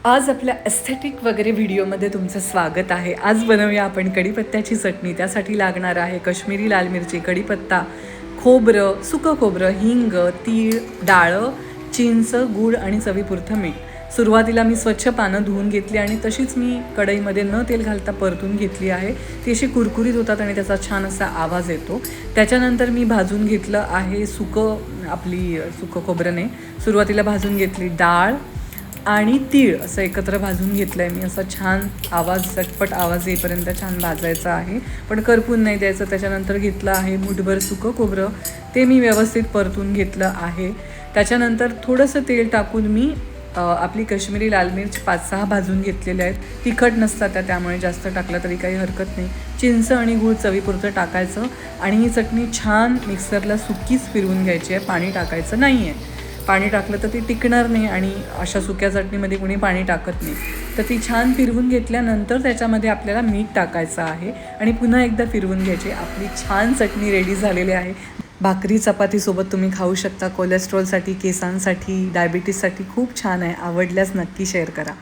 आज आपल्या एस्थेटिक वगैरे व्हिडिओमध्ये तुमचं स्वागत आहे। आज बनवूया आपण कढीपत्त्याची चटणी। त्यासाठी लागणार आहे काश्मीरी लाल मिरची, कढीपत्ता, खोबरं, सुकं खोबरं, हिंग, तीळ, डाळं, चिंच, गूळ आणि चवीपुरतं मीठ। सुरुवातीला मी स्वच्छ पानं धुवून घेतली आणि तशीच मी कढईमध्ये न तेल घालता परतून घेतली आहे। ती अशी कुरकुरीत होतात आणि त्याचा छान असा आवाज येतो। त्याच्यानंतर मी भाजून घेतलं आहे सुकं खोबरं सुरुवातीला भाजून घेतली डाळ आणि तीळ असं एकत्र भाजून घेतलं आहे मी। असा छान आवाज, चटपट आवाज येईपर्यंत छान भाजायचं आहे, पण करपून नाही द्यायचं। त्याच्यानंतर घेतलं आहे मुठभर सुकं खोबरं, ते मी व्यवस्थित परतून घेतलं आहे। त्याच्यानंतर थोडंसं तेल टाकून मी आपली काश्मीरी लाल मिर्च 5-6 भाजून घेतलेल्या आहेत। तिखट नसतात त्यामुळे जास्त टाकलं तरी काही हरकत नाही। चिंच आणि गूळ चवीपुरतं टाकायचं आणि ही चटणी छान मिक्सरला सुकीच फिरवून घ्यायची आहे, पाणी टाकायचं नाही आहे। पाणी टाकलं तर ती टिकणार नाही आणि अशा सुक्या चटणीमध्ये कोणी पाणी टाकत नाही। तर ती छान फिरवून घेतल्यानंतर त्याच्यामध्ये आपल्याला मीठ टाकायचं आहे आणि पुन्हा एकदा फिरवून घ्यायची। आपली छान चटणी रेडी झालेली आहे। भाकरी चपातीसोबत तुम्ही खाऊ शकता। कोलेस्ट्रॉलसाठी, केसांसाठी, डायबिटीजसाठी खूप छान आहे। आवडल्यास नक्की शेअर करा।